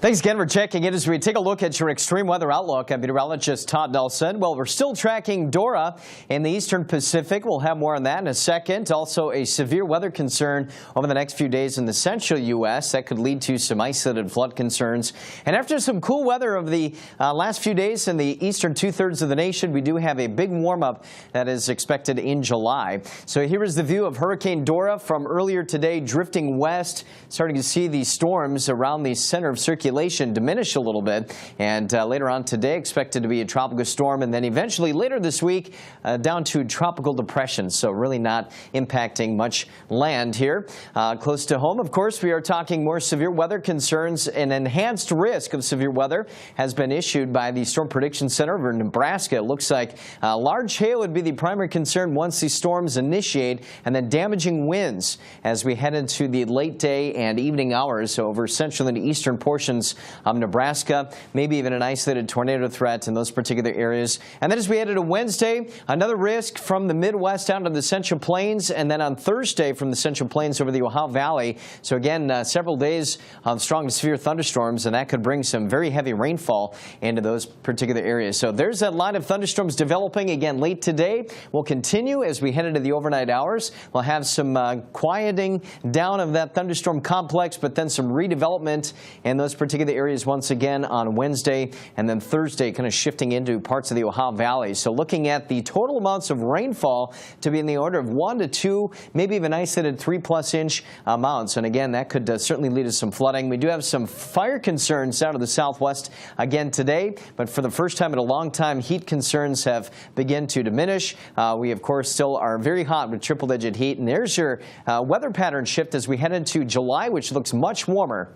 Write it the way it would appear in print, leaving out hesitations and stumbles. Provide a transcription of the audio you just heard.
Thanks again for checking in as we take a look at your extreme weather outlook. I'm meteorologist Todd Nelson. Well, we're still tracking DORA in the eastern Pacific. We'll have more on that in a second. Also, a severe weather concern over the next few days in the central U.S. that could lead to some isolated flood concerns. And after some cool weather of the last few days in the eastern two-thirds of the nation, we do have a big warm-up that is expected in July. So here is the view of Hurricane DORA from earlier today, drifting west, starting to see these storms around the center of circulation diminish a little bit, and later on today expected to be a tropical storm, and then eventually later this week down to tropical depression. So really not impacting much land here. Close to home, of course, we are talking more severe weather concerns. An enhanced risk of severe weather has been issued by the Storm Prediction Center over Nebraska. It looks like large hail would be the primary concern once these storms initiate, and then damaging winds as we head into the late day and evening hours over central and eastern portions of Nebraska, maybe even an isolated tornado threat in those particular areas. And then as we head into Wednesday, another risk from the Midwest down to the Central Plains, and then on Thursday from the Central Plains over the Ohio Valley. So again, several days of strong to severe thunderstorms, and that could bring some very heavy rainfall into those particular areas. So there's that line of thunderstorms developing again late today. Will continue as we head into the overnight hours. We'll have some quieting down of that thunderstorm complex, but then some redevelopment in those particular areas once again on Wednesday, and then Thursday kind of shifting into parts of the Ohio Valley. So looking at the total amounts of rainfall to be in the order of 1 to 2, maybe even isolated 3+ inch amounts. And again, that could certainly lead to some flooding. We do have some fire concerns out of the southwest again today, but for the first time in a long time, heat concerns have begun to diminish. We, of course, still are very hot with triple-digit heat. And there's your weather pattern shift as we head into July, which looks much warmer.